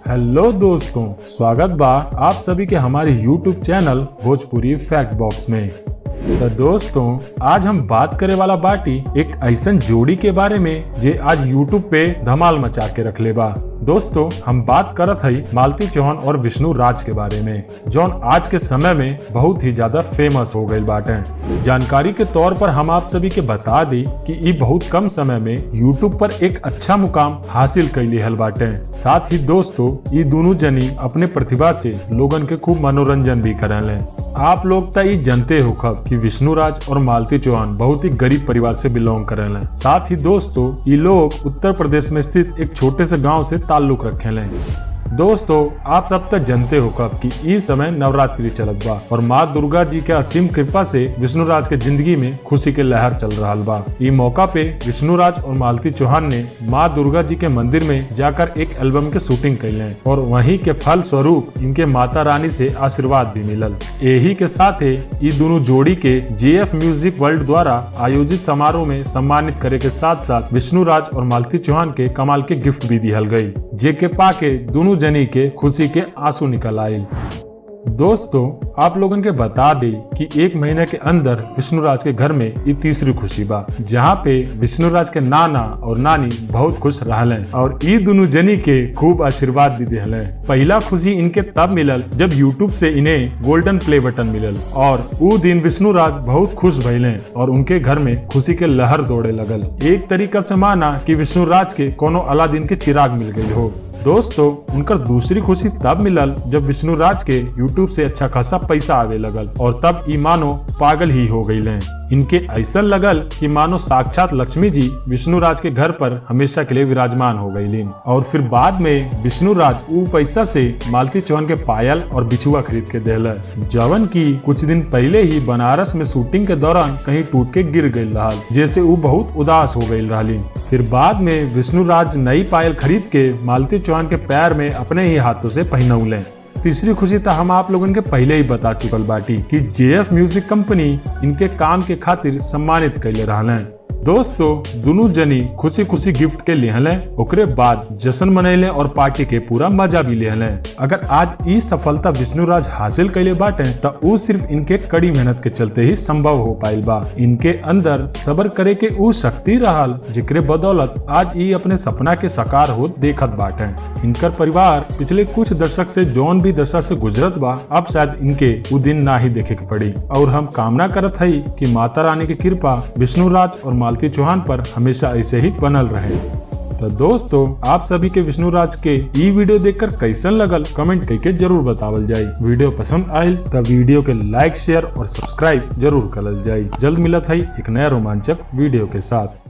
Hello दोस्तों, स्वागत बा आप सभी के हमारे YouTube channel Bhojpuri fact box में। तो दोस्तों, आज हम बात करे वाला बाटी एक ऐसन जोड़ी के बारे में जे आज YouTube पे धमाल मचा के रख ले बा। दोस्तों, हम बात करत हई मालती चौहान और विष्णु राज के बारे में, जौन आज के समय में बहुत ही ज्यादा फेमस हो गए बाटे। जानकारी के तौर पर हम आप सभी के बता दी कि ये बहुत कम समय में YouTube पर एक अच्छा मुकाम हासिल कैली हल बाटे। साथ ही दोस्तों, ये दोनों जनी अपने प्रतिभा से लोगन के खूब मनोरंजन भी करेले। आप लोग तो ये जानते हो कब कि विष्णु राज और मालती चौहान बहुत ही गरीब परिवार से बिलोंग करेले। साथ ही दोस्तों, ये लोग उत्तर प्रदेश में स्थित एक छोटे से गांव से ताल्लुक रखेले। दोस्तों, आप सब तक जानते हो कब कि इस समय नवरात्रि चलत बा और माँ दुर्गा जी के असीम कृपा से विष्णु राज के जिंदगी में खुशी के लहर चल रहा बा। इस मौका पे विष्णु राज और मालती चौहान ने माँ दुर्गा जी के मंदिर में जाकर एक एल्बम के शूटिंग कैले और वहीं के फल स्वरूप इनके माता रानी से आशीर्वाद भी मिलल। यही के साथ ये दोनों जोड़ी के JF म्यूजिक वर्ल्ड द्वारा आयोजित समारोह में सम्मानित करे के साथ साथ विष्णु राज और मालती चौहान के कमाल के गिफ्ट भी दिहल गयी, जे के पाके दोनों जनी के खुशी के आंसू निकल आये। दोस्तों, आप लोगन के बता दे कि एक महीने के अंदर विष्णु राज के घर में ये तीसरी खुशी बा, जहाँ पे विष्णु राज के नाना और नानी बहुत खुश रहले और ये दोनों जनी के खूब आशीर्वाद भी दिले। पहला खुशी इनके तब मिलल जब YouTube से इन्हें गोल्डन प्ले बटन मिलल और वो दिन विष्णु राज बहुत खुश भइले और उनके घर में खुशी के लहर दौड़े लगल। एक तरीका से माना कि विष्णु राज के कोनो अलादीन के चिराग मिल गई हो। दोस्तों, उनकर दूसरी खुशी तब मिलल जब विष्णु राज के YouTube से अच्छा खासा पैसा आवे लगल और तब ई मानो पागल ही हो गईले। इनके ऐसा लगल कि मानो साक्षात लक्ष्मी जी विष्णु राज के घर पर हमेशा के लिए विराजमान हो गईलीन। और फिर बाद में विष्णु राज वो पैसा से मालती चौहान के पायल और बिछुआ खरीद के देले, जवन की कुछ दिन पहले ही बनारस में शूटिंग के दौरान कहीं टूट के गिर गई रहल, जैसे वो बहुत उदास हो गई रहलीन। फिर बाद में विष्णु राज नई पायल खरीद के मालती चौहान के पैर में अपने ही हाथों से पहनौले। तीसरी खुशी तो हम आप लोगों के पहले ही बता चुकल बाटी कि JF म्यूजिक कंपनी इनके काम के खातिर सम्मानित कैले रहले। दोस्तों, दोनों जनी खुशी खुशी गिफ्ट के लिहले, ओकरे बाद जश्न मनैले और पार्टी के पूरा मजा भी लिहले। अगर आज ई सफलता विष्णु राज हासिल कैले बाटे तो वो सिर्फ इनके कड़ी मेहनत के चलते ही संभव हो पाइल बा। इनके अंदर सब्र करे के वो शक्ति रहल, जिकरे बदौलत आज ई अपने सपना के साकार हो देखत बाटे। इनकर परिवार पिछले कुछ दशक से जौन भी दशा से गुजरत बा, अब शायद इनके वो दिन ना ही देखे के पड़ी। और हम कामना करत हई कि माता रानी की कृपा विष्णु राज और मालती चौहान पर हमेशा ऐसे ही बनल रहे। तो दोस्तों, आप सभी के विष्णु राज के ई वीडियो देखकर कैसन लगल कमेंट करके जरूर बतावल जाए। वीडियो पसंद आयल तो वीडियो के लाइक शेयर और सब्सक्राइब जरूर करल जाए। जल्द मिलत है एक नया रोमांचक वीडियो के साथ।